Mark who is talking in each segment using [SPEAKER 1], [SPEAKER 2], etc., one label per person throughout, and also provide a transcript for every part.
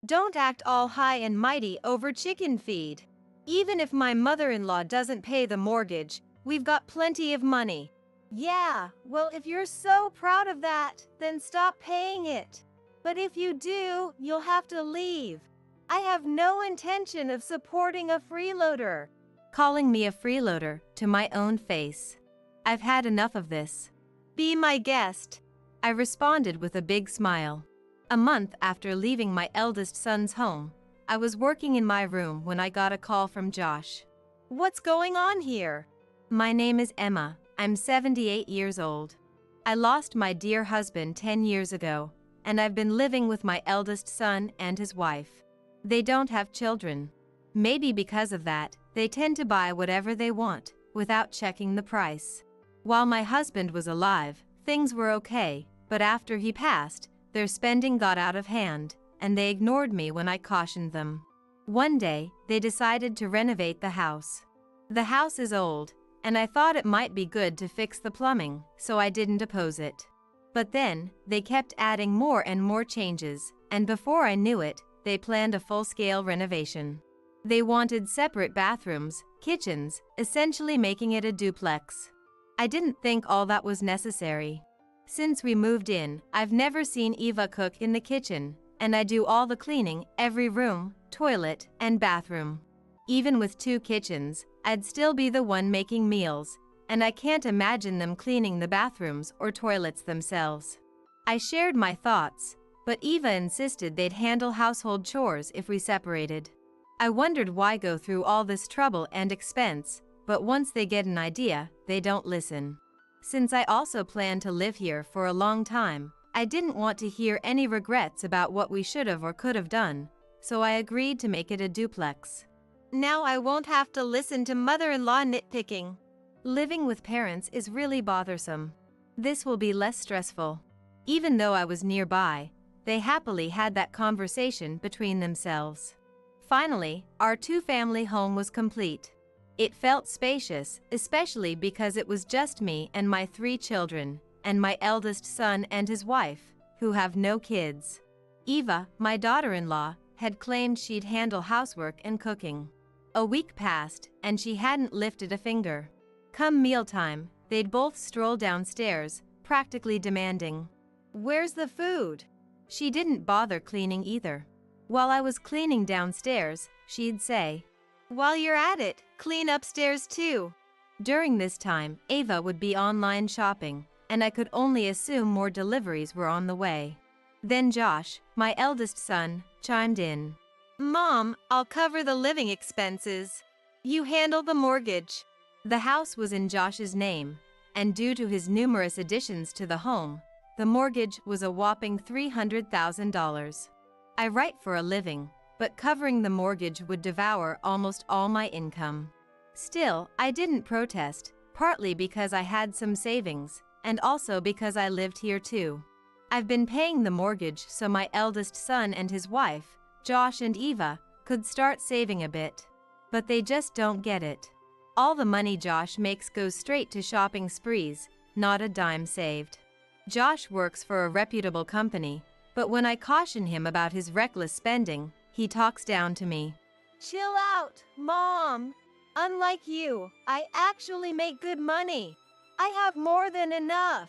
[SPEAKER 1] Don't act all high and mighty over chicken feed. Even if my mother-in-law doesn't pay the mortgage, we've got plenty of money. Yeah, well, if you're so proud of that, then stop paying it. But if you do, you'll have to leave. I have no intention of supporting a freeloader. Calling me a freeloader to my own face. I've had enough of this. Be my guest. I responded with a big smile. A month after leaving my eldest son's home, I was working in my room when I got a call from Josh. What's going on here? My name is Emma. I'm 78 years old. I lost my dear husband 10 years ago, and I've been living with my eldest son and his wife. They don't have children. Maybe because of that, they tend to buy whatever they want, without checking the price. While my husband was alive, things were okay, but after he passed, their spending got out of hand, and they ignored me when I cautioned them. One day, they decided to renovate the house. The house is old, and I thought it might be good to fix the plumbing, so I didn't oppose it. But then, they kept adding more and more changes, and before I knew it, they planned a full-scale renovation. They wanted separate bathrooms, kitchens, essentially making it a duplex. I didn't think all that was necessary. Since we moved in, I've never seen Eva cook in the kitchen, and I do all the cleaning, every room, toilet, and bathroom. Even with 2 kitchens, I'd still be the one making meals, and I can't imagine them cleaning the bathrooms or toilets themselves. I shared my thoughts, but Eva insisted they'd handle household chores if we separated. I wondered why go through all this trouble and expense, but once they get an idea, they don't listen. Since I also plan to live here for a long time, I didn't want to hear any regrets about what we should have or could have done, so I agreed to make it a duplex. Now I won't have to listen to mother-in-law nitpicking. Living with parents is really bothersome. This will be less stressful. Even though I was nearby, they happily had that conversation between themselves. Finally, our 2-family home was complete. It felt spacious, especially because it was just me and my 3 children, and my eldest son and his wife, who have no kids. Eva, my daughter-in-law, had claimed she'd handle housework and cooking. A week passed, and she hadn't lifted a finger. Come mealtime, they'd both stroll downstairs, practically demanding, "Where's the food?" She didn't bother cleaning either. While I was cleaning downstairs, she'd say, "While you're at it, clean upstairs too." During this time, Ava would be online shopping, and I could only assume more deliveries were on the way. Then Josh, my eldest son, chimed in. "Mom, I'll cover the living expenses. You handle the mortgage." The house was in Josh's name, and due to his numerous additions to the home, the mortgage was a whopping $300,000. I write for a living, but covering the mortgage would devour almost all my income. Still, I didn't protest, partly because I had some savings, and also because I lived here too. I've been paying the mortgage so my eldest son and his wife, Josh and Eva, could start saving a bit. But they just don't get it. All the money Josh makes goes straight to shopping sprees, not a dime saved. Josh works for a reputable company, but when I caution him about his reckless spending, he talks down to me. "Chill out, Mom. Unlike you, I actually make good money. I have more than enough."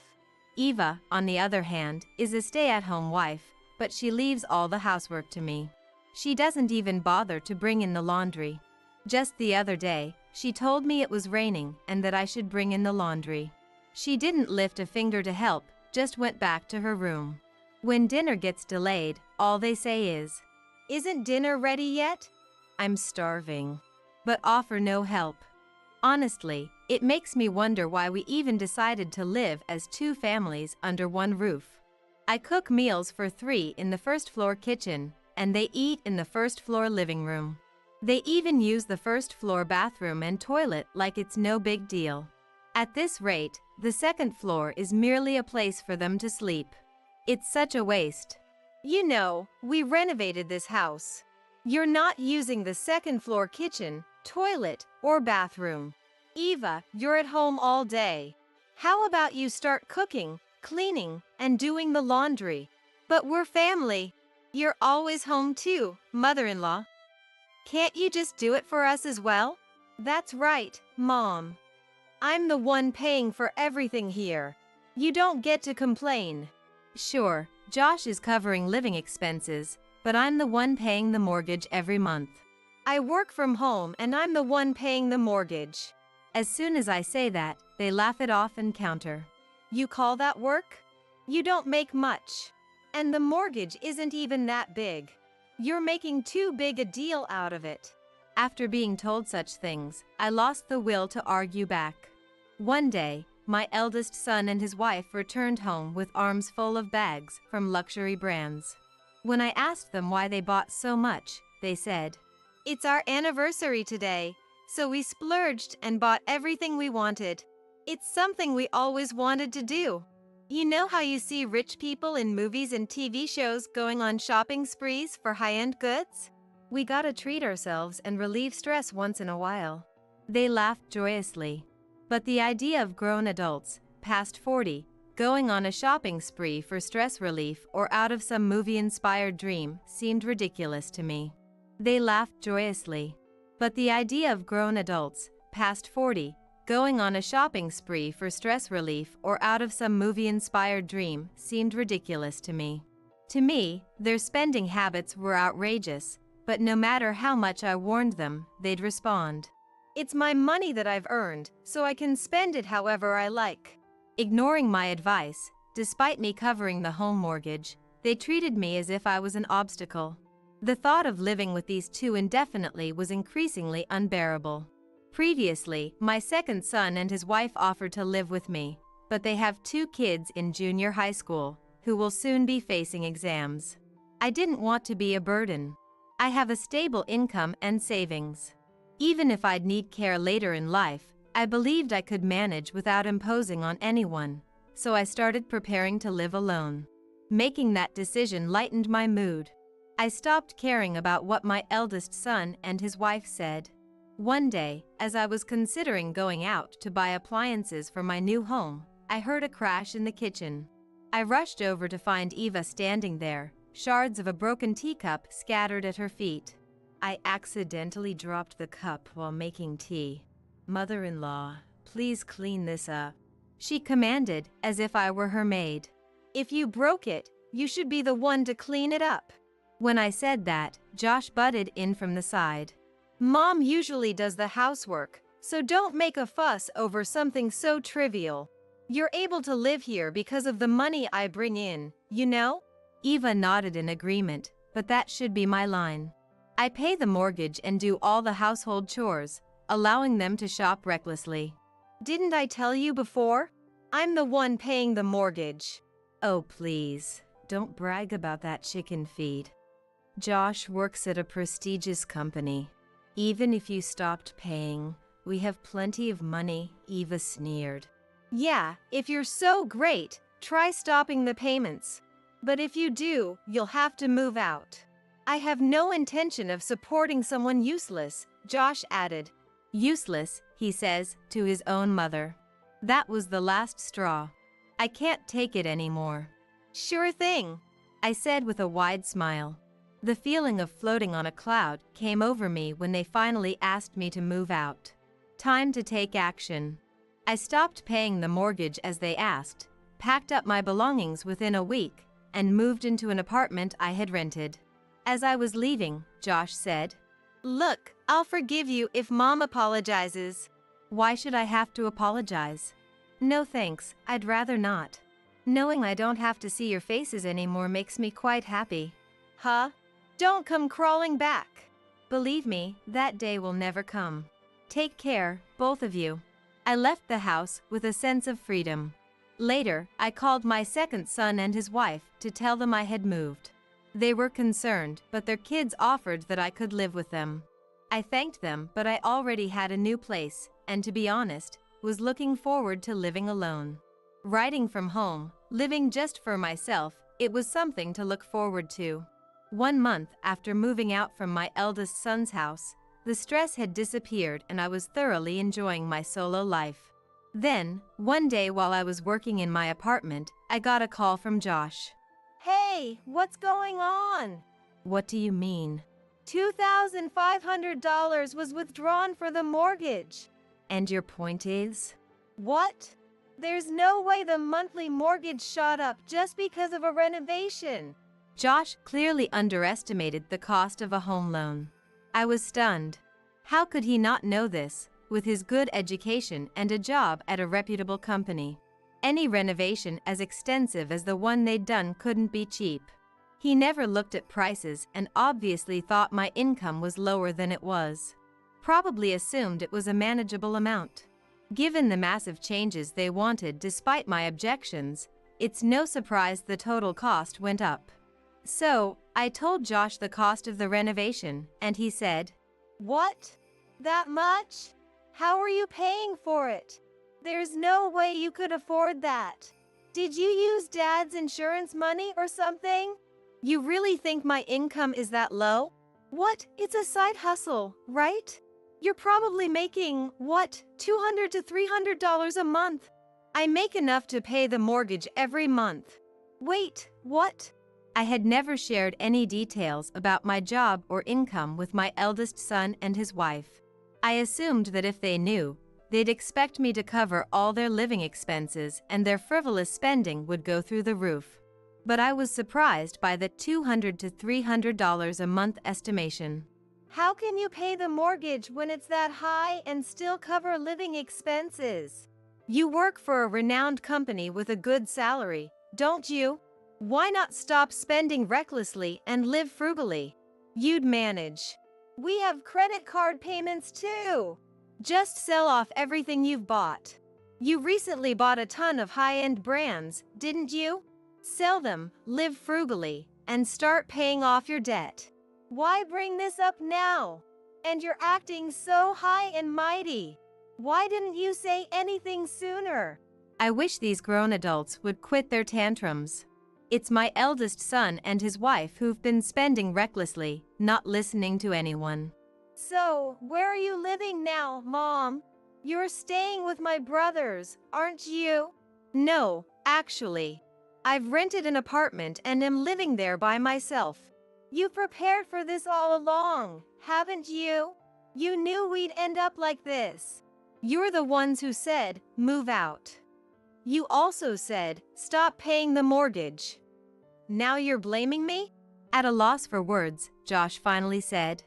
[SPEAKER 1] Eva, on the other hand, is a stay-at-home wife, but she leaves all the housework to me. She doesn't even bother to bring in the laundry. Just the other day, she told me it was raining and that I should bring in the laundry. She didn't lift a finger to help, just went back to her room. When dinner gets delayed, all they say is, "Isn't dinner ready yet?" I'm starving, but offer no help. Honestly, it makes me wonder why we even decided to live as 2 families under one roof. I cook meals for 3 in the first-floor kitchen, and they eat in the first-floor living room. They even use the first-floor bathroom and toilet like it's no big deal. At this rate, the second floor is merely a place for them to sleep. It's such a waste. You know, we renovated this house. You're not using the second-floor kitchen, toilet, or bathroom. Eva, you're at home all day. How about you start cooking, cleaning, and doing the laundry? But we're family. You're always home too, mother-in-law. Can't you just do it for us as well? That's right, Mom. I'm the one paying for everything here. You don't get to complain. Sure, Josh is covering living expenses, but I'm the one paying the mortgage every month. I work from home and I'm the one paying the mortgage. As soon as I say that, they laugh it off and counter. You call that work? You don't make much. And the mortgage isn't even that big. You're making too big a deal out of it. After being told such things, I lost the will to argue back. One day, my eldest son and his wife returned home with arms full of bags from luxury brands. When I asked them why they bought so much, they said, "It's our anniversary today, so we splurged and bought everything we wanted. It's something we always wanted to do." You know how you see rich people in movies and TV shows going on shopping sprees for high-end goods? We gotta treat ourselves and relieve stress once in a while. They laughed joyously. But the idea of grown adults, past 40, going on a shopping spree for stress relief or out of some movie-inspired dream seemed ridiculous to me. They laughed joyously. But the idea of grown adults, past 40, going on a shopping spree for stress relief or out of some movie-inspired dream seemed ridiculous to me. To me, their spending habits were outrageous, but no matter how much I warned them, they'd respond. It's my money that I've earned, so I can spend it however I like. Ignoring my advice, despite me covering the home mortgage, they treated me as if I was an obstacle. The thought of living with these two indefinitely was increasingly unbearable. Previously, my second son and his wife offered to live with me, but they have 2 kids in junior high school, who will soon be facing exams. I didn't want to be a burden. I have a stable income and savings. Even if I'd need care later in life, I believed I could manage without imposing on anyone, so I started preparing to live alone. Making that decision lightened my mood. I stopped caring about what my eldest son and his wife said. One day, as I was considering going out to buy appliances for my new home, I heard a crash in the kitchen. I rushed over to find Eva standing there, shards of a broken teacup scattered at her feet. I accidentally dropped the cup while making tea. "Mother-in-law, please clean this up," she commanded, as if I were her maid. "If you broke it, you should be the one to clean it up." When I said that, Josh butted in from the side. "Mom usually does the housework, so don't make a fuss over something so trivial. You're able to live here because of the money I bring in, you know?" Eva nodded in agreement, but that should be my line. I pay the mortgage and do all the household chores, allowing them to shop recklessly. "Didn't I tell you before? I'm the one paying the mortgage." "Oh please, don't brag about that chicken feed. Josh works at a prestigious company. Even if you stopped paying, we have plenty of money," Eva sneered. "Yeah, if you're so great, try stopping the payments. But if you do, you'll have to move out." "I have no intention of supporting someone useless," Josh added. "Useless," he says, to his own mother. That was the last straw. I can't take it anymore. "Sure thing," I said with a wide smile. The feeling of floating on a cloud came over me when they finally asked me to move out. Time to take action. I stopped paying the mortgage as they asked, packed up my belongings within a week, and moved into an apartment I had rented. As I was leaving, Josh said, "Look, I'll forgive you if Mom apologizes." "Why should I have to apologize?" "No thanks, I'd rather not. Knowing I don't have to see your faces anymore makes me quite happy." "Huh? Don't come crawling back." "Believe me, that day will never come. Take care, both of you." I left the house with a sense of freedom. Later, I called my second son and his wife to tell them I had moved. They were concerned, but their kids offered that I could live with them. I thanked them, but I already had a new place, and to be honest, was looking forward to living alone. Writing from home, living just for myself, it was something to look forward to. 1 month after moving out from my eldest son's house, the stress had disappeared and I was thoroughly enjoying my solo life. Then, one day while I was working in my apartment, I got a call from Josh. "Hey, Hey, what's going on?
[SPEAKER 2] What do you mean?
[SPEAKER 1] $2,500 was withdrawn for the mortgage.
[SPEAKER 2] And your point is?
[SPEAKER 1] What? There's no way the monthly mortgage shot up just because of a renovation.
[SPEAKER 2] Josh clearly underestimated the cost of a home loan. I was stunned. How could he not know this, with his good education and a job at a reputable company? Any renovation as extensive as the one they'd done couldn't be cheap. He never looked at prices and obviously thought my income was lower than it was. Probably assumed it was a manageable amount. Given the massive changes they wanted despite my objections, it's no surprise the total cost went up. So, I told Josh the cost of the renovation, and he said,
[SPEAKER 1] "What? That much? How are you paying for it? There's no way you could afford that. Did you use Dad's insurance money or something? You really think my income is that low? What? It's a side hustle, right? You're probably making, what, $200 to $300 a month? I make enough to pay the mortgage every month." Wait, what?
[SPEAKER 2] I had never shared any details about my job or income with my eldest son and his wife. I assumed that if they knew, they'd expect me to cover all their living expenses and their frivolous spending would go through the roof. But I was surprised by the $200 to $300 a month estimation.
[SPEAKER 1] How can you pay the mortgage when it's that high and still cover living expenses? You work for a renowned company with a good salary, don't you? Why not stop spending recklessly and live frugally? You'd manage. We have credit card payments too. Just sell off everything you've bought. You recently bought a ton of high-end brands, didn't you? Sell them, live frugally, and start paying off your debt. Why bring this up now? And you're acting so high and mighty. Why didn't you say anything sooner?
[SPEAKER 2] I wish these grown adults would quit their tantrums. It's my eldest son and his wife who've been spending recklessly, not listening to anyone.
[SPEAKER 1] So, where are you living now, Mom? You're staying with my brothers, aren't you?
[SPEAKER 2] No, actually. I've rented an apartment and am living there by myself.
[SPEAKER 1] You prepared for this all along, haven't you? You knew we'd end up like this.
[SPEAKER 2] You're the ones who said, move out. You also said, stop paying the mortgage. Now you're blaming me? At a loss for words, Josh finally said,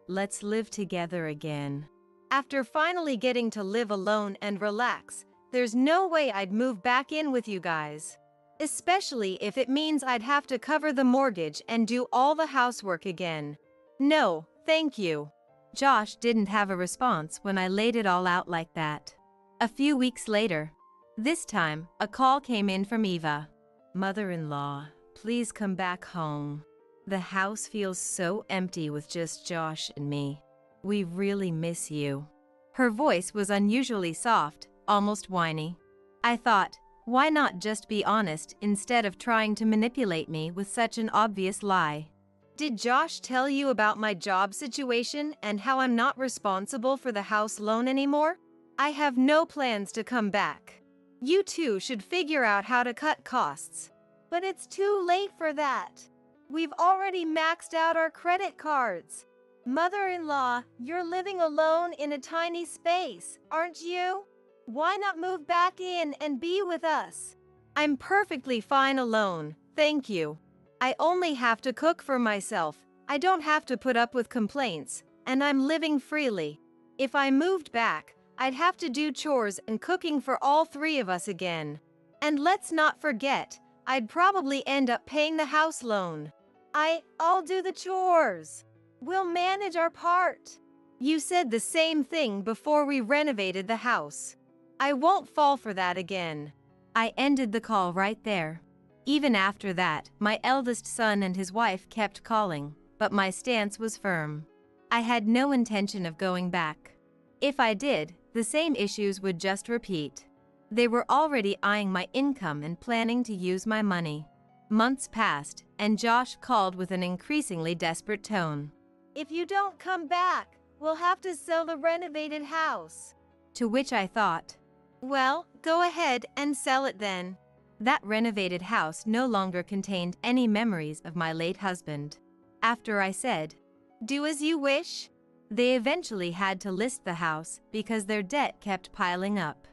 [SPEAKER 2] let's live together again. After finally getting to live alone and relax, there's no way I'd move back in with you guys. Especially if it means I'd have to cover the mortgage and do all the housework again. No, thank you. Josh didn't have a response when I laid it all out like that. A few weeks later, this time, a call came in from Eva. Mother-in-law, please come back home. The house feels so empty with just Josh and me. We really miss you. Her voice was unusually soft, almost whiny. I thought, why not just be honest instead of trying to manipulate me with such an obvious lie? Did Josh tell you about my job situation and how I'm not responsible for the house loan anymore? I have no plans to come back. You two should figure out how to cut costs.
[SPEAKER 1] But it's too late for that. We've already maxed out our credit cards. Mother-in-law, you're living alone in a tiny space, aren't you? Why not move back in and be with us?
[SPEAKER 2] I'm perfectly fine alone, thank you. I only have to cook for myself. I don't have to put up with complaints, and I'm living freely. If I moved back, I'd have to do chores and cooking for all three of us again. And let's not forget, I'd probably end up paying the house loan.
[SPEAKER 1] I'll do the chores. We'll manage our part.
[SPEAKER 2] You said the same thing before we renovated the house. I won't fall for that again. I ended the call right there. Even after that, my eldest son and his wife kept calling, but my stance was firm. I had no intention of going back. If I did, the same issues would just repeat. They were already eyeing my income and planning to use my money. Months passed, and Josh called with an increasingly desperate tone.
[SPEAKER 1] If you don't come back, we'll have to sell the renovated house.
[SPEAKER 2] To which I thought, well, go ahead and sell it then. That renovated house no longer contained any memories of my late husband. After I said, "Do as you wish," they eventually had to list the house because their debt kept piling up.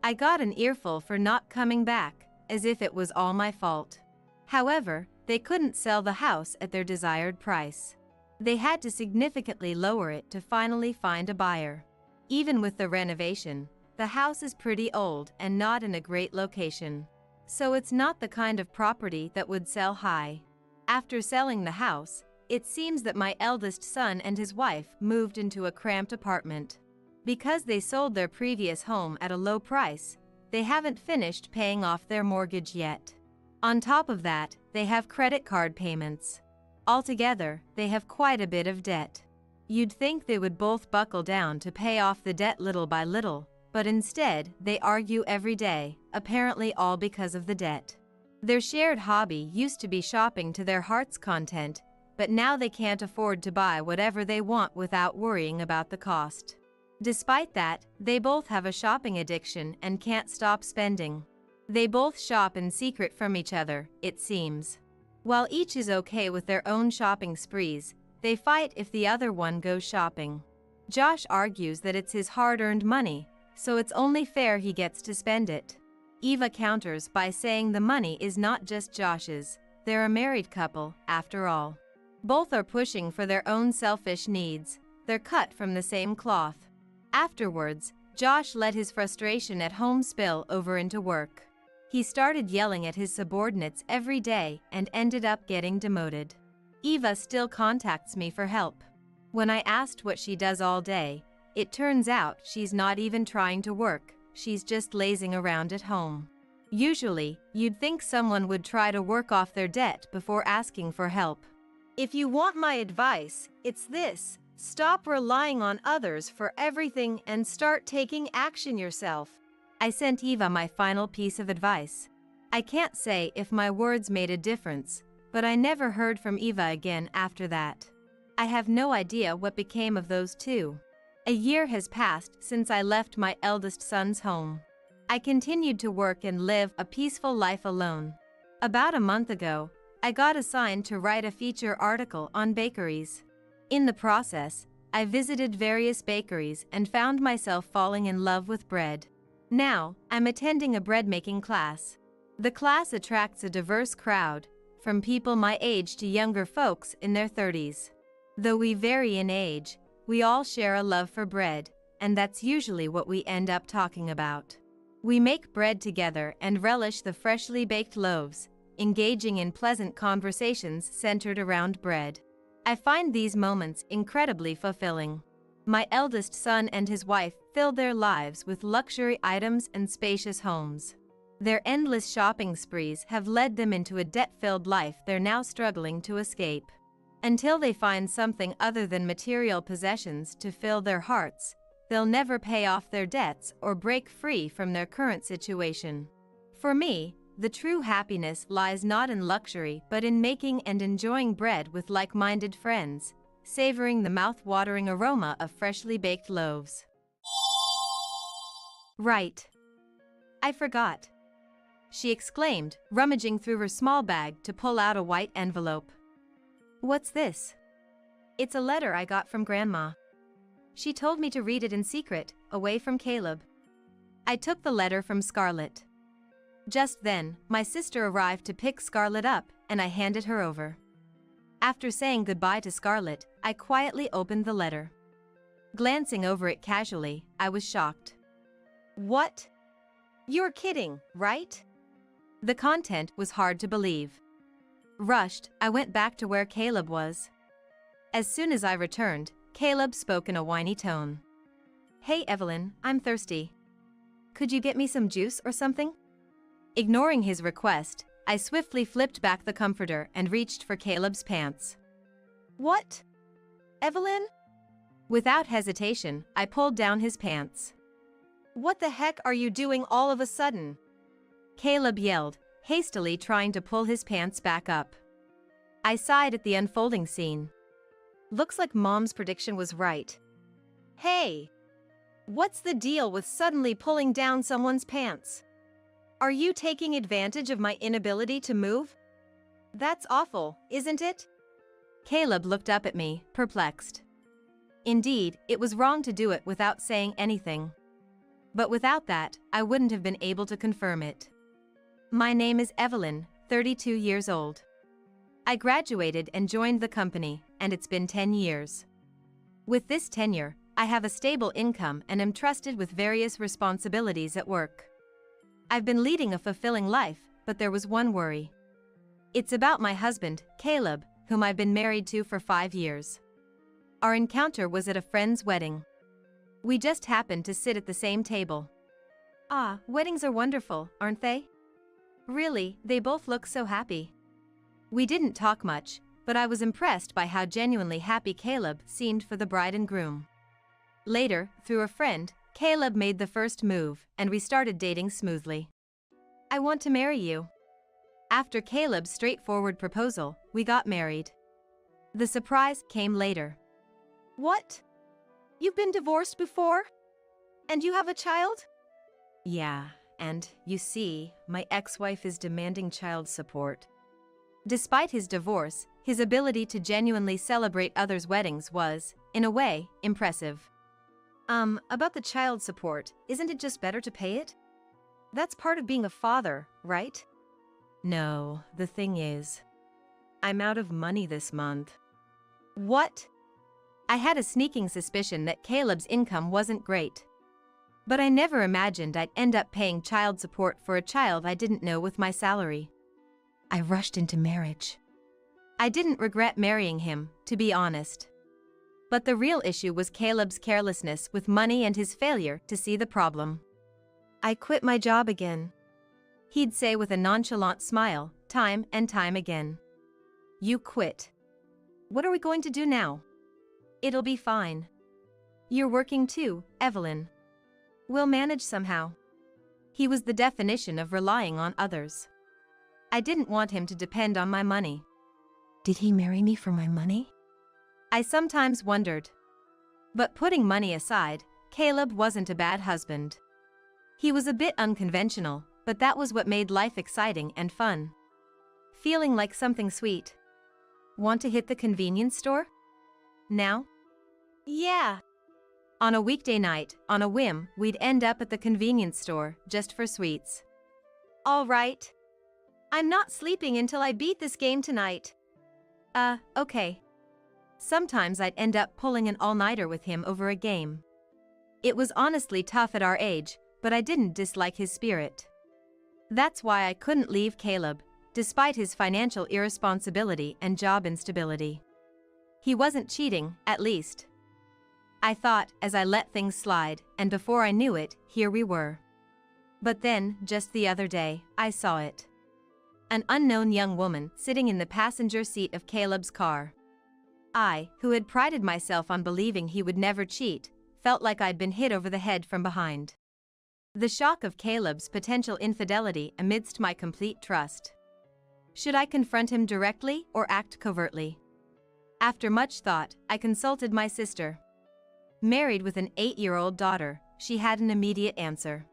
[SPEAKER 2] I got an earful for not coming back, as if it was all my fault. However, they couldn't sell the house at their desired price. They had to significantly lower it to finally find a buyer. Even with the renovation, the house is pretty old and not in a great location. So it's not the kind of property that would sell high. After selling the house, it seems that my eldest son and his wife moved into a cramped apartment. Because they sold their previous home at a low price, they haven't finished paying off their mortgage yet. On top of that, they have credit card payments. Altogether, they have quite a bit of debt. You'd think they would both buckle down to pay off the debt little by little, but instead, they argue every day, apparently all because of the debt. Their shared hobby used to be shopping to their heart's content, but now they can't afford to buy whatever they want without worrying about the cost. Despite that, they both have a shopping addiction and can't stop spending. They both shop in secret from each other, it seems. While each is okay with their own shopping sprees, they fight if the other one goes shopping. Josh argues that it's his hard-earned money, so it's only fair he gets to spend it. Eva counters by saying the money is not just Josh's, they're a married couple, after all. Both are pushing for their own selfish needs, they're cut from the same cloth. Afterwards, Josh let his frustration at home spill over into work. He started yelling at his subordinates every day and ended up getting demoted. Eva still contacts me for help. When I asked what she does all day, it turns out she's not even trying to work, she's just lazing around at home. Usually, you'd think someone would try to work off their debt before asking for help.
[SPEAKER 1] If you want my advice, it's this: stop relying on others for everything and start taking action yourself.
[SPEAKER 2] I sent Eva my final piece of advice. I can't say if my words made a difference, but I never heard from Eva again after that. I have no idea what became of those two. A year has passed since I left my eldest son's home. I continued to work and live a peaceful life alone. About a month ago, I got assigned to write a feature article on bakeries. In the process, I visited various bakeries and found myself falling in love with bread. Now, I'm attending a bread-making class. The class attracts a diverse crowd, from people my age to younger folks in their 30s. Though we vary in age, we all share a love for bread, and that's usually what we end up talking about. We make bread together and relish the freshly baked loaves, engaging in pleasant conversations centered around bread. I find these moments incredibly fulfilling. My eldest son and his wife fill their lives with luxury items and spacious homes. Their endless shopping sprees have led them into a debt-filled life they're now struggling to escape. Until they find something other than material possessions to fill their hearts, they'll never pay off their debts or break free from their current situation. For me, the true happiness lies not in luxury but in making and enjoying bread with like-minded friends, savoring the mouth-watering aroma of freshly baked loaves.
[SPEAKER 1] Right.
[SPEAKER 2] I forgot, she exclaimed, rummaging through her small bag to pull out a white envelope.
[SPEAKER 1] What's this?
[SPEAKER 2] It's a letter I got from Grandma. She told me to read it in secret, away from Caleb. I took the letter from Scarlett. Just then, my sister arrived to pick Scarlett up, and I handed her over. After saying goodbye to Scarlett, I quietly opened the letter. Glancing over it casually, I was shocked.
[SPEAKER 1] What? You're kidding, right?
[SPEAKER 2] The content was hard to believe. Rushed, I went back to where Caleb was. As soon as I returned, Caleb spoke in a whiny tone. "Hey Evelyn, I'm thirsty. Could you get me some juice or something?" Ignoring his request, I swiftly flipped back the comforter and reached for Caleb's pants.
[SPEAKER 1] What? Evelyn?
[SPEAKER 2] Without hesitation, I pulled down his pants.
[SPEAKER 1] What the heck are you doing all of a sudden?
[SPEAKER 2] Caleb yelled, hastily trying to pull his pants back up. I sighed at the unfolding scene.
[SPEAKER 1] Looks like Mom's prediction was right. Hey! What's the deal with suddenly pulling down someone's pants? Are you taking advantage of my inability to move? That's awful, isn't it?
[SPEAKER 2] Caleb looked up at me, perplexed. Indeed, it was wrong to do it without saying anything. But without that, I wouldn't have been able to confirm it. My name is Evelyn, 32 years old. I graduated and joined the company, and it's been 10 years. With this tenure, I have a stable income and am trusted with various responsibilities at work. I've been leading a fulfilling life, but there was one worry. It's about my husband, Caleb, whom I've been married to for 5 years. Our encounter was at a friend's wedding. We just happened to sit at the same table. Ah, weddings are wonderful, aren't they? Really, they both look so happy. We didn't talk much, but I was impressed by how genuinely happy Caleb seemed for the bride and groom. Later, through a friend, Caleb made the first move, and we started dating smoothly. I want to marry you. After Caleb's straightforward proposal, we got married. The surprise came later.
[SPEAKER 1] What? You've been divorced before? And you have a child?
[SPEAKER 2] Yeah, and, you see, my ex-wife is demanding child support. Despite his divorce, his ability to genuinely celebrate others' weddings was, in a way, impressive. About the child support, isn't it just better to pay it?
[SPEAKER 1] That's part of being a father, right?
[SPEAKER 2] No, the thing is, I'm out of money this month.
[SPEAKER 1] What?
[SPEAKER 2] I had a sneaking suspicion that Caleb's income wasn't great. But I never imagined I'd end up paying child support for a child I didn't know with my salary. I rushed into marriage. I didn't regret marrying him, to be honest. But the real issue was Caleb's carelessness with money and his failure to see the problem.
[SPEAKER 1] I quit my job again.
[SPEAKER 2] He'd say with a nonchalant smile, time and time again. You quit. What are we going to do now? It'll be fine. You're working too, Evelyn. We'll manage somehow. He was the definition of relying on others. I didn't want him to depend on my money.
[SPEAKER 1] Did he marry me for my money?
[SPEAKER 2] I sometimes wondered. But putting money aside, Caleb wasn't a bad husband. He was a bit unconventional, but that was what made life exciting and fun. Feeling like something sweet. Want to hit the convenience store? Now?
[SPEAKER 1] Yeah.
[SPEAKER 2] On a weekday night, on a whim, we'd end up at the convenience store, just for sweets.
[SPEAKER 1] All right. I'm not sleeping until I beat this game tonight.
[SPEAKER 2] Okay. Sometimes I'd end up pulling an all-nighter with him over a game. It was honestly tough at our age, but I didn't dislike his spirit. That's why I couldn't leave Caleb, despite his financial irresponsibility and job instability. He wasn't cheating, at least. I thought, as I let things slide, and before I knew it, here we were. But then, just the other day, I saw it. An unknown young woman sitting in the passenger seat of Caleb's car. I, who had prided myself on believing he would never cheat, felt like I'd been hit over the head from behind. The shock of Caleb's potential infidelity amidst my complete trust. Should I confront him directly or act covertly? After much thought, I consulted my sister. Married with an 8-year-old daughter, she had an immediate answer.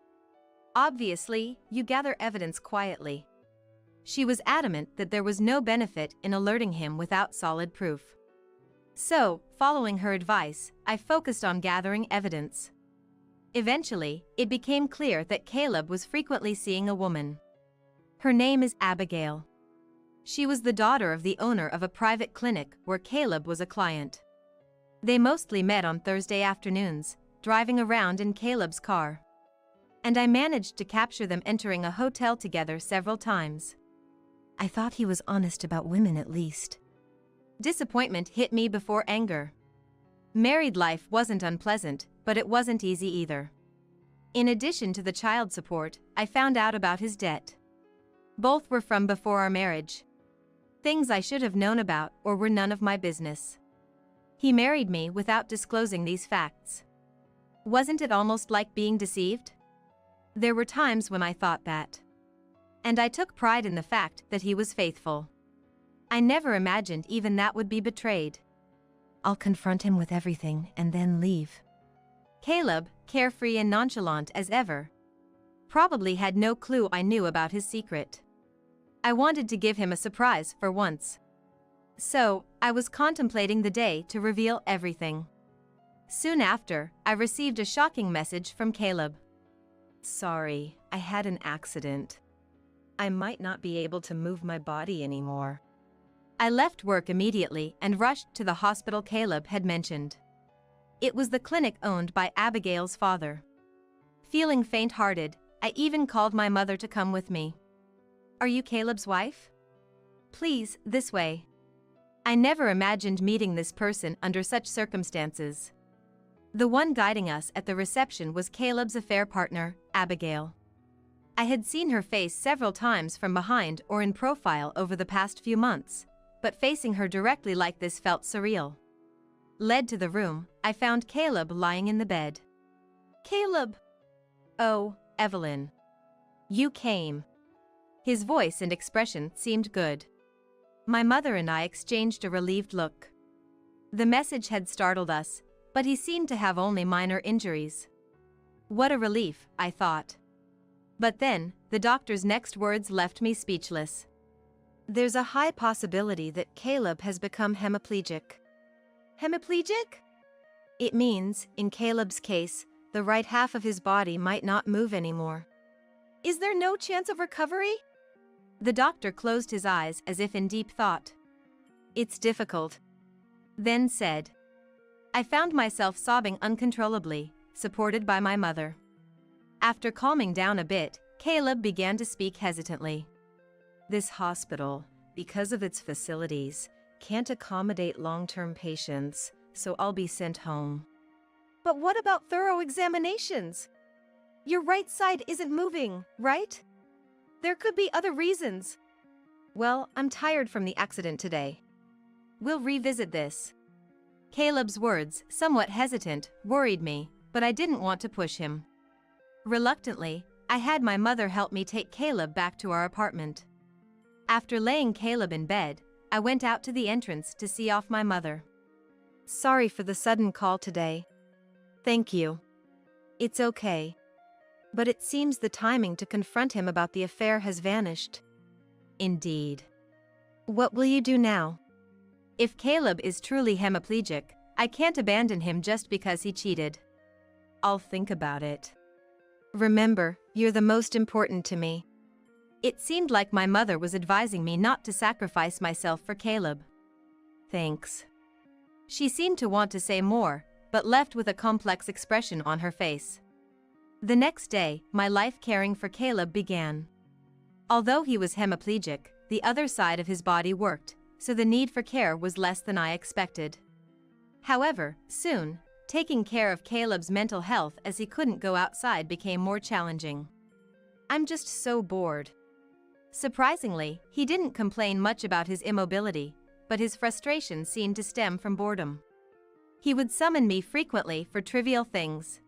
[SPEAKER 2] Obviously, you gather evidence quietly. She was adamant that there was no benefit in alerting him without solid proof. So, following her advice, I focused on gathering evidence. Eventually, it became clear that Caleb was frequently seeing a woman. Her name is Abigail. She was the daughter of the owner of a private clinic where Caleb was a client. They mostly met on Thursday afternoons, driving around in Caleb's car. And I managed to capture them entering a hotel together several times. I thought he was honest about women at least. Disappointment hit me before anger. Married life wasn't unpleasant, but it wasn't easy either. In addition to the child support, I found out about his debt. Both were from before our marriage. Things I should have known about or were none of my business. He married me without disclosing these facts. Wasn't it almost like being deceived? There were times when I thought that. And I took pride in the fact that he was faithful. I never imagined even that would be betrayed. I'll confront him with everything and then leave. Caleb, carefree and nonchalant as ever. probably had no clue I knew about his secret. I wanted to give him a surprise for once. So, I was contemplating the day to reveal everything. Soon after, I received a shocking message from Caleb. "Sorry, I had an accident. I might not be able to move my body anymore." I left work immediately and rushed to the hospital Caleb had mentioned. It was the clinic owned by Abigail's father. Feeling faint-hearted, I even called my mother to come with me. "Are you Caleb's wife? Please, this way." I never imagined meeting this person under such circumstances. The one guiding us at the reception was Caleb's affair partner, Abigail. I had seen her face several times from behind or in profile over the past few months, but facing her directly like this felt surreal. Led to the room, I found Caleb lying in the bed. "Caleb!" "Oh, Evelyn. You came." His voice and expression seemed good. My mother and I exchanged a relieved look. The message had startled us, but he seemed to have only minor injuries. What a relief, I thought. But then, the doctor's next words left me speechless. "There's a high possibility that Caleb has become hemiplegic." "Hemiplegic?" "It means, in Caleb's case, the right half of his body might not move anymore."
[SPEAKER 1] "Is there no chance of recovery?"
[SPEAKER 2] The doctor closed his eyes as if in deep thought. "It's difficult," then said. I found myself sobbing uncontrollably, supported by my mother. After calming down a bit, Caleb began to speak hesitantly. "This hospital, because of its facilities, can't accommodate long-term patients, so I'll be sent home."
[SPEAKER 1] "But what about thorough examinations? Your right side isn't moving, right? There could be other reasons."
[SPEAKER 2] "Well, I'm tired from the accident today. We'll revisit this." Caleb's words, somewhat hesitant, worried me, but I didn't want to push him. Reluctantly, I had my mother help me take Caleb back to our apartment. After laying Caleb in bed, I went out to the entrance to see off my mother. "Sorry for the sudden call today." "Thank you." "It's okay. But it seems the timing to confront him about the affair has vanished." "Indeed. What will you do now?" "If Caleb is truly hemiplegic, I can't abandon him just because he cheated." "I'll think about it. Remember, you're the most important to me." It seemed like my mother was advising me not to sacrifice myself for Caleb. "Thanks." She seemed to want to say more, but left with a complex expression on her face. The next day, my life caring for Caleb began. Although he was hemiplegic, the other side of his body worked, so the need for care was less than I expected. However, soon, taking care of Caleb's mental health as he couldn't go outside became more challenging. "I'm just so bored." Surprisingly, he didn't complain much about his immobility, but his frustration seemed to stem from boredom. He would summon me frequently for trivial things,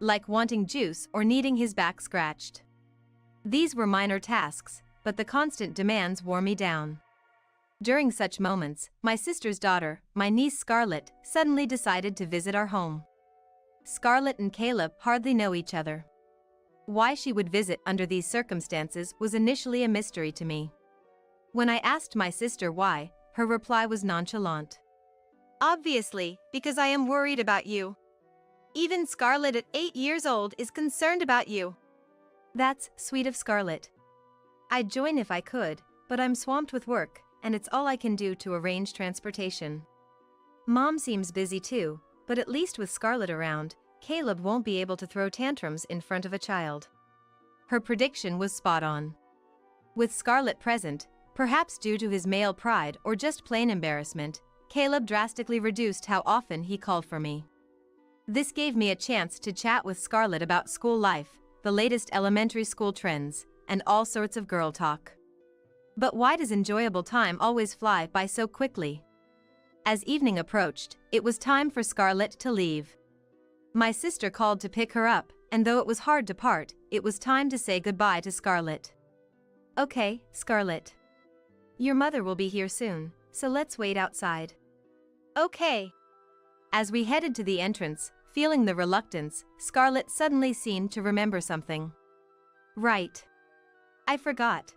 [SPEAKER 2] like wanting juice or needing his back scratched. These were minor tasks, but the constant demands wore me down. During such moments, my sister's daughter, my niece Scarlett, suddenly decided to visit our home. Scarlett and Caleb hardly know each other. Why she would visit under these circumstances was initially a mystery to me. When I asked my sister why, her reply was nonchalant.
[SPEAKER 1] "Obviously, because I am worried about you. Even Scarlett at 8 years old is concerned about you."
[SPEAKER 2] "That's sweet of Scarlett. I'd join if I could, but I'm swamped with work, and it's all I can do to arrange transportation. Mom seems busy too, but at least with Scarlett around, Caleb won't be able to throw tantrums in front of a child." Her prediction was spot on. With Scarlett present, perhaps due to his male pride or just plain embarrassment, Caleb drastically reduced how often he called for me. This gave me a chance to chat with Scarlett about school life, the latest elementary school trends, and all sorts of girl talk. But why does enjoyable time always fly by so quickly? As evening approached, it was time for Scarlett to leave. My sister called to pick her up, and though it was hard to part, it was time to say goodbye to Scarlett. "Okay, Scarlett. Your mother will be here soon, so let's wait outside."
[SPEAKER 1] "Okay."
[SPEAKER 2] As we headed to the entrance, feeling the reluctance, Scarlett suddenly seemed to remember something. Right. I forgot.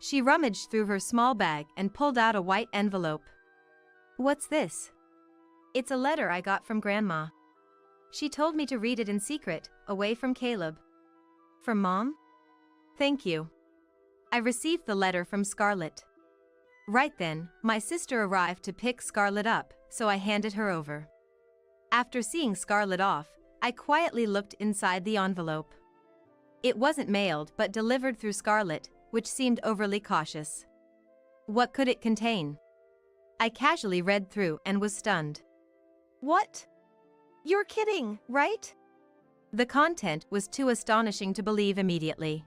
[SPEAKER 2] She rummaged through her small bag and pulled out a white envelope. What's this? It's a letter I got from Grandma. She told me to read it in secret, away from Caleb. From Mom? Thank you. I received the letter from Scarlett. Right then, my sister arrived to pick Scarlett up, so I handed her over. After seeing Scarlett off, I quietly looked inside the envelope. It wasn't mailed but delivered through Scarlett, which seemed overly cautious. What could it contain? I casually read through and was stunned.
[SPEAKER 1] What? You're kidding, right?
[SPEAKER 2] The content was too astonishing to believe immediately.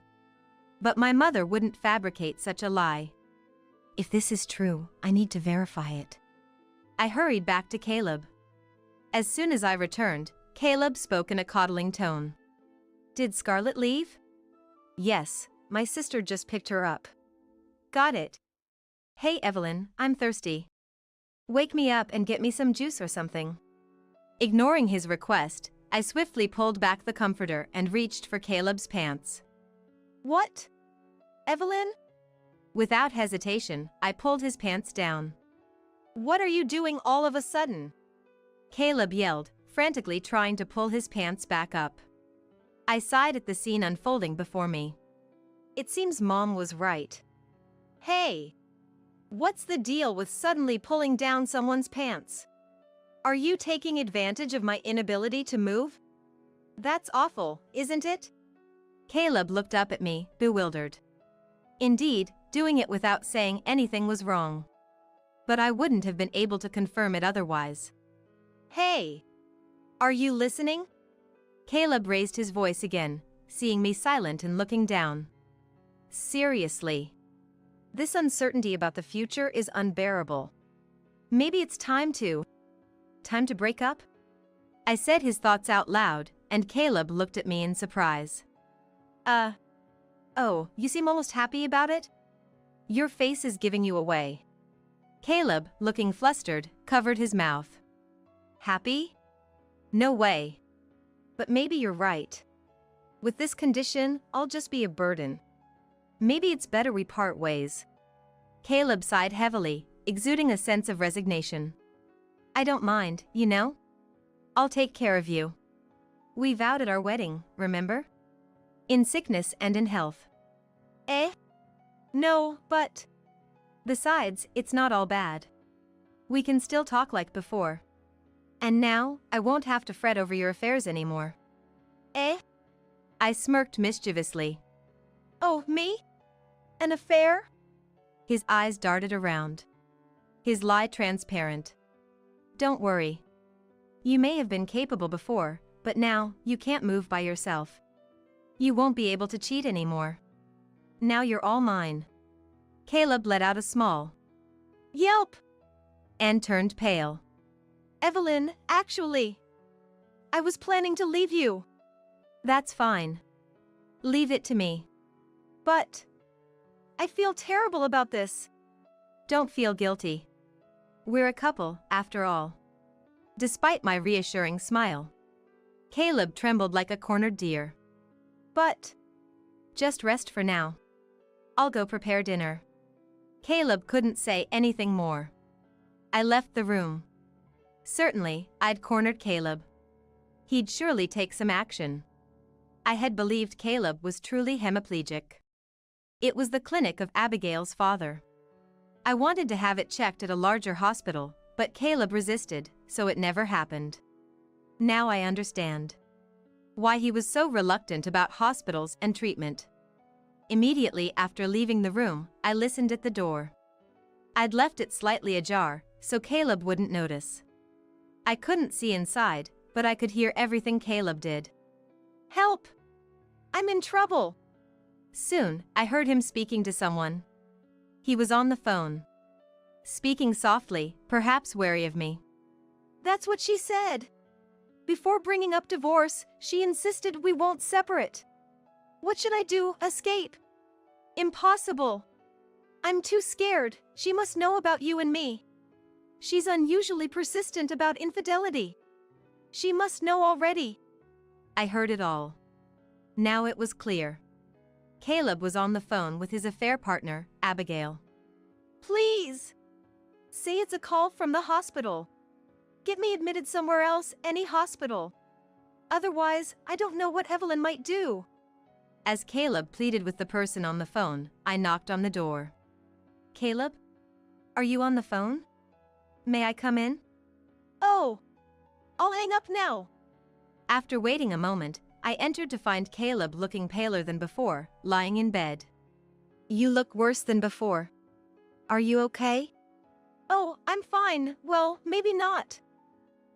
[SPEAKER 2] But my mother wouldn't fabricate such a lie. If this is true, I need to verify it. I hurried back to Caleb. As soon as I returned, Caleb spoke in a coddling tone. Did Scarlett leave? Yes, my sister just picked her up. Got it. Hey Evelyn, I'm thirsty. Wake me up and get me some juice or something. Ignoring his request, I swiftly pulled back the comforter and reached for Caleb's pants.
[SPEAKER 1] What? Evelyn?
[SPEAKER 2] Without hesitation, I pulled his pants down.
[SPEAKER 1] What are you doing all of a sudden?
[SPEAKER 2] Caleb yelled, frantically trying to pull his pants back up. I sighed at the scene unfolding before me.
[SPEAKER 1] It seems Mom was right. Hey! What's the deal with suddenly pulling down someone's pants? Are you taking advantage of my inability to move? That's awful, isn't it?
[SPEAKER 2] Caleb looked up at me, bewildered. Indeed, doing it without saying anything was wrong. But I wouldn't have been able to confirm it otherwise.
[SPEAKER 1] Hey! Are you listening?
[SPEAKER 2] Caleb raised his voice again, seeing me silent and looking down. Seriously.
[SPEAKER 1] This uncertainty about the future is unbearable. Maybe it's time to break up?
[SPEAKER 2] I said his thoughts out loud, and Caleb looked at me in surprise.
[SPEAKER 1] Oh, you seem almost happy about it? Your face is giving you away.
[SPEAKER 2] Caleb, looking flustered, covered his mouth.
[SPEAKER 1] Happy?
[SPEAKER 2] No way.
[SPEAKER 1] But maybe you're right. With this condition, I'll just be a burden. Maybe it's better we part ways.
[SPEAKER 2] Caleb sighed heavily, exuding a sense of resignation. I don't mind, you know? I'll take care of you. We vowed at our wedding, remember? In sickness and in health.
[SPEAKER 1] Eh? No, but...
[SPEAKER 2] Besides, it's not all bad. We can still talk like before. And now, I won't have to fret over your affairs anymore.
[SPEAKER 1] Eh?
[SPEAKER 2] I smirked mischievously.
[SPEAKER 1] Oh, me? An affair?
[SPEAKER 2] His eyes darted around. His lie transparent. Don't worry. You may have been capable before, but now, you can't move by yourself. You won't be able to cheat anymore. Now you're all mine. Caleb let out a small
[SPEAKER 1] yelp
[SPEAKER 2] and turned pale.
[SPEAKER 1] Evelyn, actually, I was planning to leave you.
[SPEAKER 2] That's fine. Leave it to me.
[SPEAKER 1] But I feel terrible about this.
[SPEAKER 2] Don't feel guilty. We're a couple, after all. Despite my reassuring smile, Caleb trembled like a cornered deer.
[SPEAKER 1] But
[SPEAKER 2] just rest for now. I'll go prepare dinner. Caleb couldn't say anything more. I left the room. Certainly, I'd cornered Caleb. He'd surely take some action. I had believed Caleb was truly hemiplegic. It was the clinic of Abigail's father. I wanted to have it checked at a larger hospital, but Caleb resisted, so it never happened. Now I understand why he was so reluctant about hospitals and treatment. Immediately after leaving the room, I listened at the door. I'd left it slightly ajar, so Caleb wouldn't notice. I couldn't see inside, but I could hear everything Caleb did.
[SPEAKER 1] Help! I'm in trouble!
[SPEAKER 2] Soon, I heard him speaking to someone. He was on the phone. Speaking softly, perhaps wary of me.
[SPEAKER 1] That's what she said. Before bringing up divorce, she insisted we won't separate. What should I do? Escape? Impossible. I'm too scared. She must know about you and me. She's unusually persistent about infidelity. She must know already.
[SPEAKER 2] I heard it all. Now it was clear. Caleb was on the phone with his affair partner, Abigail.
[SPEAKER 1] Please! Say it's a call from the hospital. Get me admitted somewhere else, any hospital. Otherwise, I don't know what Evelyn might do.
[SPEAKER 2] As Caleb pleaded with the person on the phone, I knocked on the door. Caleb? Are you on the phone? May I come in?
[SPEAKER 1] Oh! I'll hang up now.
[SPEAKER 2] After waiting a moment, I entered to find Caleb looking paler than before, lying in bed.
[SPEAKER 1] You look worse than before. Are you okay? Oh, I'm fine. Well, maybe not.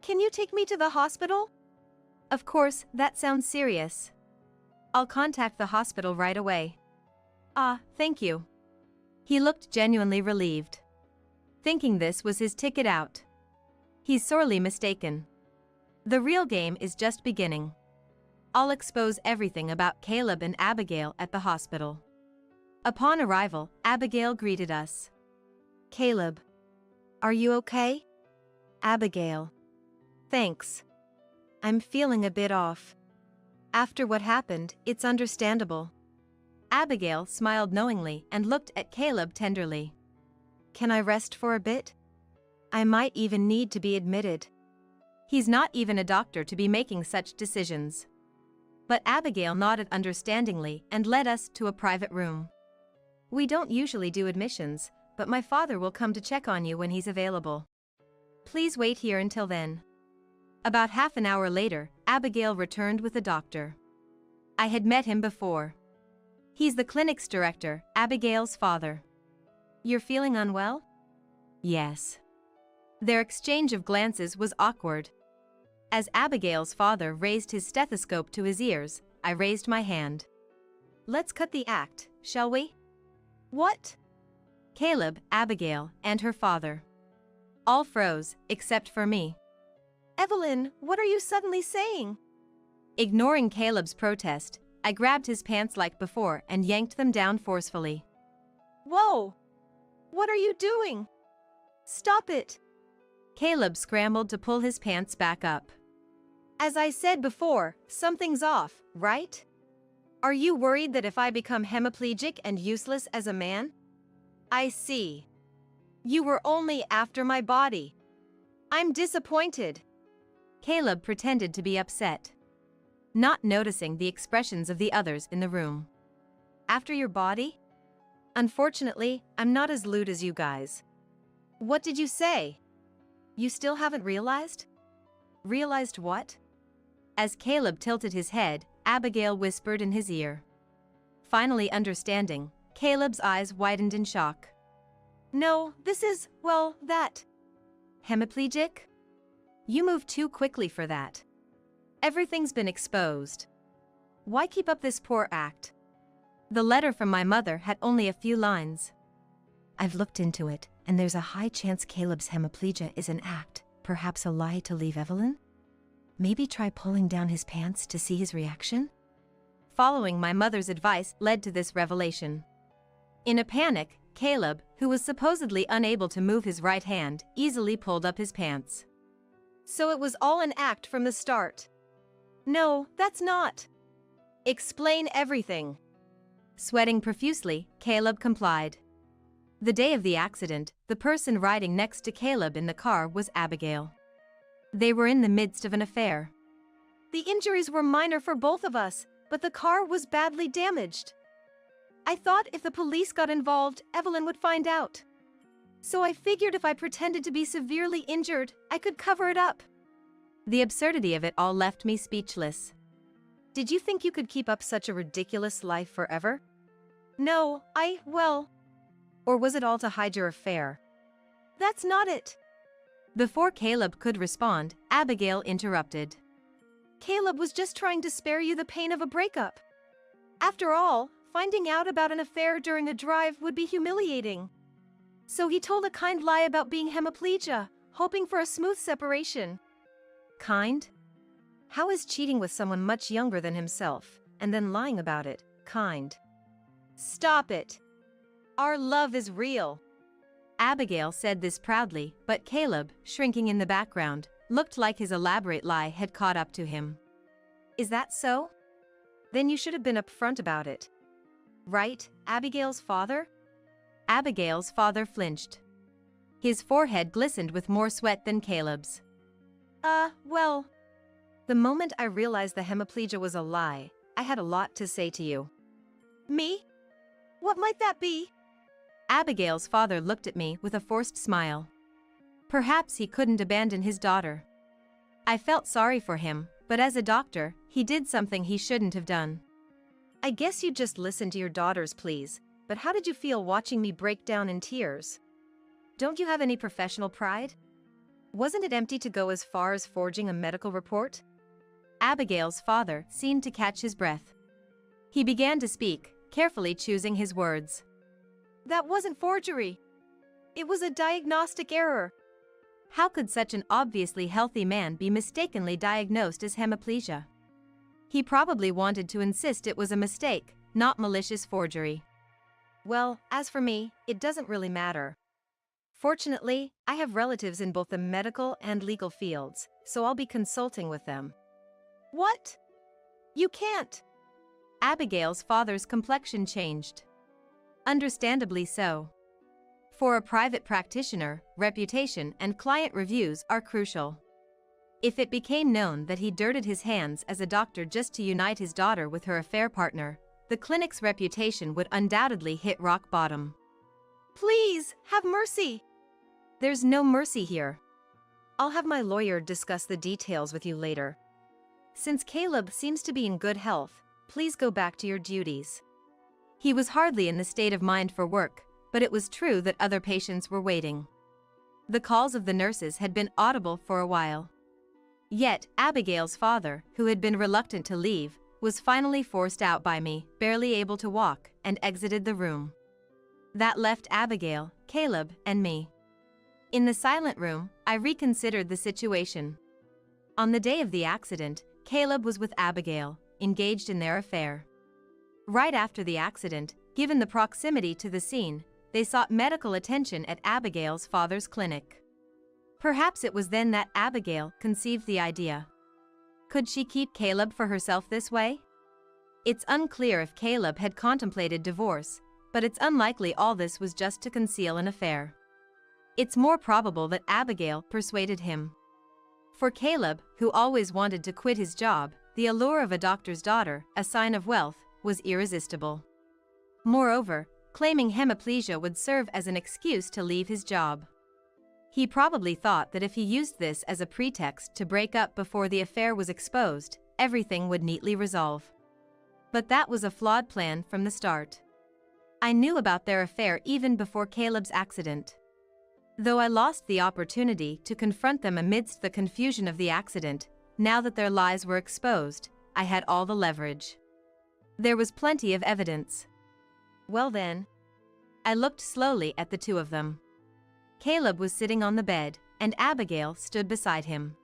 [SPEAKER 1] Can you take me to the hospital?
[SPEAKER 2] Of course, that sounds serious. I'll contact the hospital right away. Ah, thank you. He looked genuinely relieved. Thinking this was his ticket out. He's sorely mistaken. The real game is just beginning. I'll expose everything about Caleb and Abigail at the hospital. Upon arrival, Abigail greeted us.
[SPEAKER 1] Caleb. Are you okay? Abigail. Thanks. I'm feeling a bit off. After what happened, it's understandable.
[SPEAKER 2] Abigail smiled knowingly and looked at Caleb tenderly.
[SPEAKER 1] Can I rest for a bit? I might even need to be admitted.
[SPEAKER 2] He's not even a doctor to be making such decisions. But Abigail nodded understandingly and led us to a private room. We don't usually do admissions, but my father will come to check on you when he's available. Please wait here until then. About half an hour later, Abigail returned with a doctor. I had met him before. He's the clinic's director, Abigail's father. You're feeling unwell? Yes. Their exchange of glances was awkward. As Abigail's father raised his stethoscope to his ears, I raised my hand. Let's cut the act, shall we?
[SPEAKER 1] What?
[SPEAKER 2] Caleb, Abigail, and her father. All froze, except for me.
[SPEAKER 1] Evelyn, what are you suddenly saying?
[SPEAKER 2] Ignoring Caleb's protest, I grabbed his pants like before and yanked them down forcefully.
[SPEAKER 1] Whoa! What are you doing? Stop it!
[SPEAKER 2] Caleb scrambled to pull his pants back up.
[SPEAKER 1] As I said before, something's off, right? Are you worried that if I become hemiplegic and useless as a man? I see. You were only after my body. I'm disappointed.
[SPEAKER 2] Caleb pretended to be upset, not noticing the expressions of the others in the room. After your body? Unfortunately, I'm not as lewd as you guys.
[SPEAKER 1] What did you say?
[SPEAKER 2] You still haven't realized? Realized what? As Caleb tilted his head, Abigail whispered in his ear. Finally understanding, Caleb's eyes widened in shock.
[SPEAKER 1] No, this is, well, that.
[SPEAKER 2] Hemiplegic? You move too quickly for that. Everything's been exposed. Why keep up this poor act? The letter from my mother had only a few lines. I've looked into it, and there's a high chance Caleb's hemiplegia is an act, perhaps a lie to leave Evelyn? Maybe try pulling down his pants to see his reaction? Following my mother's advice led to this revelation. In a panic, Caleb, who was supposedly unable to move his right hand, easily pulled up his pants.
[SPEAKER 1] So it was all an act from the start. No, that's not. Explain everything.
[SPEAKER 2] Sweating profusely, Caleb complied. The day of the accident, the person riding next to Caleb in the car was Abigail. They were in the midst of an affair.
[SPEAKER 1] The injuries were minor for both of us, but the car was badly damaged. I thought if the police got involved, Evelyn would find out. So I figured if I pretended to be severely injured, I could cover it up.
[SPEAKER 2] The absurdity of it all left me speechless.
[SPEAKER 1] Did you think you could keep up such a ridiculous life forever? No, well... Or was it all to hide your affair? That's not it.
[SPEAKER 2] Before Caleb could respond, Abigail interrupted.
[SPEAKER 1] Caleb was just trying to spare you the pain of a breakup. After all, finding out about an affair during a drive would be humiliating. So he told a kind lie about being hemiplegia, hoping for a smooth separation.
[SPEAKER 2] Kind?
[SPEAKER 1] How is cheating with someone much younger than himself, and then lying about it, kind? Stop it. Our love is real.
[SPEAKER 2] Abigail said this proudly, but Caleb, shrinking in the background, looked like his elaborate lie had caught up to him.
[SPEAKER 1] Is that so? Then you should have been upfront about it. Right, Abigail's father?
[SPEAKER 2] Abigail's father flinched. His forehead glistened with more sweat than Caleb's.
[SPEAKER 1] Well. The moment I realized the hemiplegia was a lie, I had a lot to say to you. Me? What might that be?
[SPEAKER 2] Abigail's father looked at me with a forced smile. Perhaps he couldn't abandon his daughter. I felt sorry for him, but as a doctor, he did something he shouldn't have done.
[SPEAKER 1] I guess you just listen to your daughters, please, but how did you feel watching me break down in tears? Don't you have any professional pride? Wasn't it empty to go as far as forging a medical report?
[SPEAKER 2] Abigail's father seemed to catch his breath. He began to speak, carefully choosing his words.
[SPEAKER 1] That wasn't forgery. It was a diagnostic error.
[SPEAKER 2] How could such an obviously healthy man be mistakenly diagnosed as hemiplegia? He probably wanted to insist it was a mistake, not malicious forgery.
[SPEAKER 1] Well, as for me, it doesn't really matter. Fortunately, I have relatives in both the medical and legal fields, so I'll be consulting with them. What? You can't.
[SPEAKER 2] Abigail's father's complexion changed. Understandably so. For a private practitioner, reputation and client reviews are crucial. If it became known that he dirtied his hands as a doctor just to unite his daughter with her affair partner, the clinic's reputation would undoubtedly hit rock bottom.
[SPEAKER 1] Please, have mercy.
[SPEAKER 2] There's no mercy here.
[SPEAKER 1] I'll have my lawyer discuss the details with you later. Since Caleb seems to be in good health, please go back to your duties.
[SPEAKER 2] He was hardly in the state of mind for work, but it was true that other patients were waiting. The calls of the nurses had been audible for a while. Yet, Abigail's father, who had been reluctant to leave, was finally forced out by me, barely able to walk, and exited the room. That left Abigail, Caleb, and me. In the silent room, I reconsidered the situation. On the day of the accident, Caleb was with Abigail, engaged in their affair. Right after the accident, given the proximity to the scene, they sought medical attention at Abigail's father's clinic. Perhaps it was then that Abigail conceived the idea. Could she keep Caleb for herself this way? It's unclear if Caleb had contemplated divorce, but it's unlikely all this was just to conceal an affair. It's more probable that Abigail persuaded him. For Caleb, who always wanted to quit his job, the allure of a doctor's daughter, a sign of wealth, was irresistible. Moreover, claiming hemiplegia would serve as an excuse to leave his job. He probably thought that if he used this as a pretext to break up before the affair was exposed, everything would neatly resolve. But that was a flawed plan from the start. I knew about their affair even before Caleb's accident. Though I lost the opportunity to confront them amidst the confusion of the accident, now that their lies were exposed, I had all the leverage. There was plenty of evidence.
[SPEAKER 1] Well then.
[SPEAKER 2] I looked slowly at the two of them. Caleb was sitting on the bed, and Abigail stood beside him.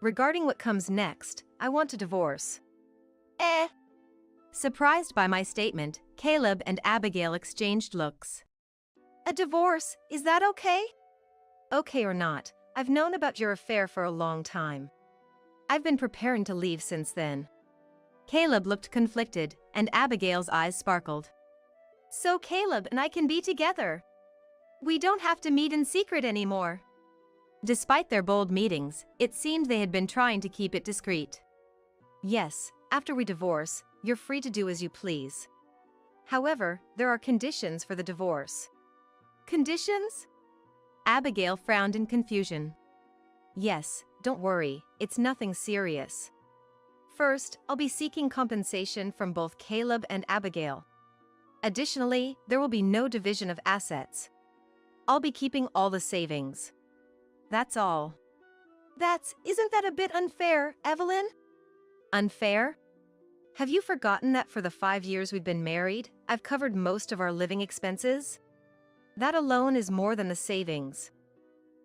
[SPEAKER 1] Regarding what comes next, I want a divorce.
[SPEAKER 2] Surprised by my statement, Caleb and Abigail exchanged looks.
[SPEAKER 1] A divorce, is that okay? Okay or not, I've known about your affair for a long time. I've been preparing to leave since then.
[SPEAKER 2] Caleb looked conflicted, and Abigail's eyes sparkled.
[SPEAKER 1] So Caleb and I can be together. We don't have to meet in secret anymore.
[SPEAKER 2] Despite their bold meetings, it seemed they had been trying to keep it discreet.
[SPEAKER 1] Yes, after we divorce, you're free to do as you please. However, there are conditions for the divorce.
[SPEAKER 2] Conditions? Abigail frowned in confusion.
[SPEAKER 1] Yes, don't worry, it's nothing serious. First, I'll be seeking compensation from both Caleb and Abigail. Additionally, there will be no division of assets. I'll be keeping all the savings. That's all. Isn't that a bit unfair, Evelyn? Unfair? Have you forgotten that for the 5 years we've been married, I've covered most of our living expenses? That alone is more than the savings.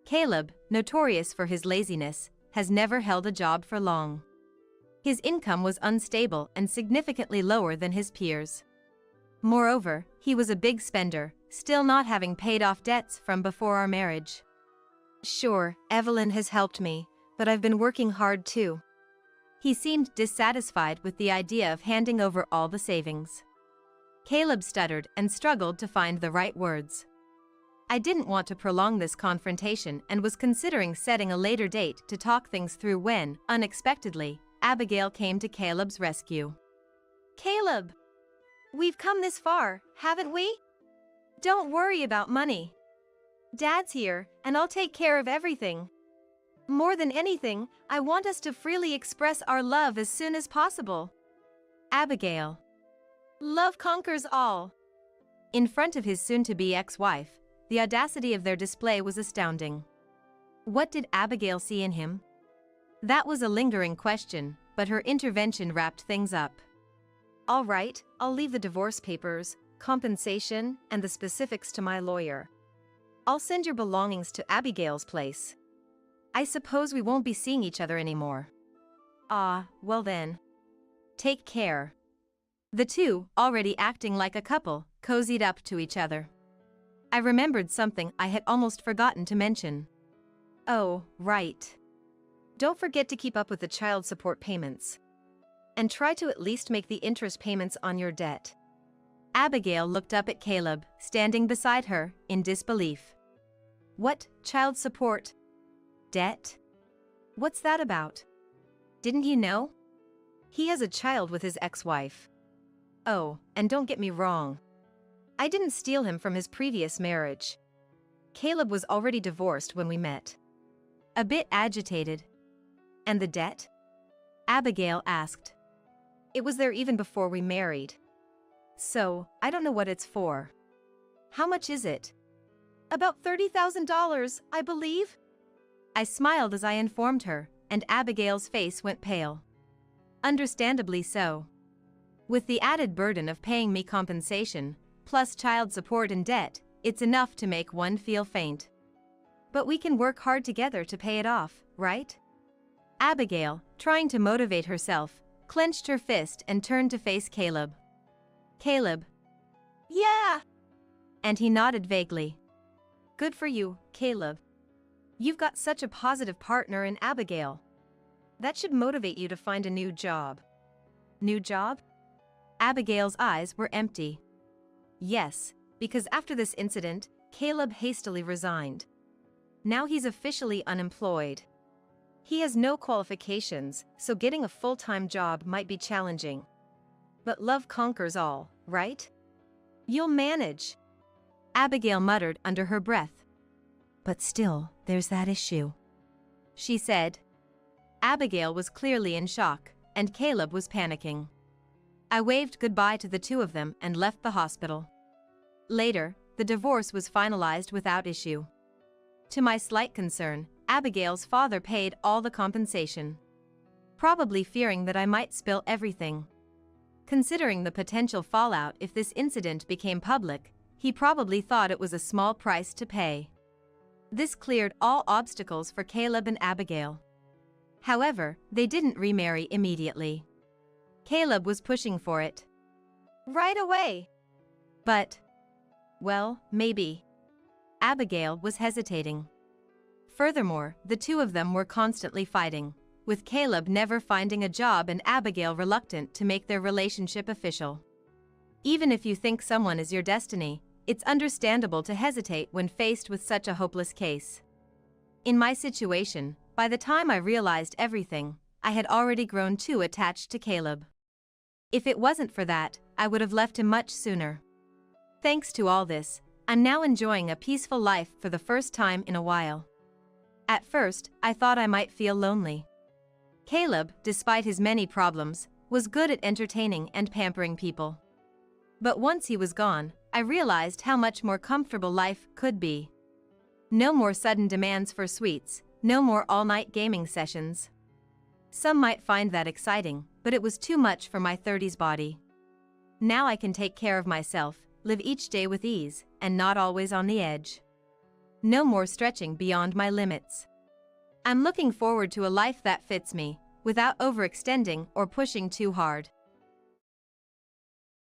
[SPEAKER 2] Caleb, notorious for his laziness, has never held a job for long. His income was unstable and significantly lower than his peers. Moreover, he was a big spender, still not having paid off debts from before our marriage.
[SPEAKER 1] Sure, Evelyn has helped me, but I've been working hard too.
[SPEAKER 2] He seemed dissatisfied with the idea of handing over all the savings. Caleb stuttered and struggled to find the right words. I didn't want to prolong this confrontation and was considering setting a later date to talk things through when, unexpectedly, Abigail came to Caleb's rescue.
[SPEAKER 1] Caleb! We've come this far, haven't we? Don't worry about money. Dad's here, and I'll take care of everything. More than anything, I want us to freely express our love as soon as possible.
[SPEAKER 2] Abigail.
[SPEAKER 1] Love conquers all.
[SPEAKER 2] In front of his soon-to-be ex-wife, the audacity of their display was astounding. What did Abigail see in him? That was a lingering question, but her intervention wrapped things up.
[SPEAKER 1] All right, I'll leave the divorce papers, compensation, and the specifics to my lawyer. I'll send your belongings to Abigail's place.
[SPEAKER 2] I suppose we won't be seeing each other anymore.
[SPEAKER 1] Well then.
[SPEAKER 2] Take care. The two, already acting like a couple, cozied up to each other. I remembered something I had almost forgotten to mention.
[SPEAKER 1] Oh, right. Don't forget to keep up with the child support payments. And try to at least make the interest payments on your debt.
[SPEAKER 2] Abigail looked up at Caleb, standing beside her, in disbelief.
[SPEAKER 1] What, child support? Debt? What's that about? Didn't you know? He has a child with his ex-wife. Oh, and don't get me wrong. I didn't steal him from his previous marriage. Caleb was already divorced when we met.
[SPEAKER 2] A bit agitated.
[SPEAKER 1] And the debt?
[SPEAKER 2] Abigail asked.
[SPEAKER 1] It was there even before we married. So, I don't know what it's for. How much is it? About $30,000, I believe.
[SPEAKER 2] I smiled as I informed her, and Abigail's face went pale. Understandably so. With the added burden of paying me compensation, plus child support and debt, it's enough to make one feel faint.
[SPEAKER 1] But we can work hard together to pay it off, right?
[SPEAKER 2] Abigail, trying to motivate herself, clenched her fist and turned to face Caleb. Caleb.
[SPEAKER 1] Yeah!
[SPEAKER 2] And he nodded vaguely.
[SPEAKER 1] Good for you, Caleb. You've got such a positive partner in Abigail. That should motivate you to find a new job. New job?
[SPEAKER 2] Abigail's eyes were empty.
[SPEAKER 1] Yes, because after this incident, Caleb hastily resigned. Now he's officially unemployed. He has no qualifications, so getting a full-time job might be challenging. But love conquers all, right? You'll manage.
[SPEAKER 2] Abigail muttered under her breath. But still, there's that issue, she said. Abigail was clearly in shock, and Caleb was panicking. I waved goodbye to the two of them and left the hospital. Later, the divorce was finalized without issue. To my slight concern, Abigail's father paid all the compensation, probably fearing that I might spill everything. Considering the potential fallout if this incident became public, he probably thought it was a small price to pay. This cleared all obstacles for Caleb and Abigail. However, they didn't remarry immediately. Caleb was pushing for it.
[SPEAKER 1] Right away.
[SPEAKER 2] But, well, maybe. Abigail was hesitating. Furthermore, the two of them were constantly fighting, with Caleb never finding a job and Abigail reluctant to make their relationship official. Even if you think someone is your destiny, it's understandable to hesitate when faced with such a hopeless case. In my situation, by the time I realized everything, I had already grown too attached to Caleb. If it wasn't for that, I would have left him much sooner. Thanks to all this, I'm now enjoying a peaceful life for the first time in a while. At first, I thought I might feel lonely. Caleb, despite his many problems, was good at entertaining and pampering people. But once he was gone, I realized how much more comfortable life could be. No more sudden demands for sweets, no more all-night gaming sessions. Some might find that exciting, but it was too much for my 30s body. Now I can take care of myself, live each day with ease, and not always on the edge. No more stretching beyond my limits. I'm looking forward to a life that fits me, without overextending or pushing too hard.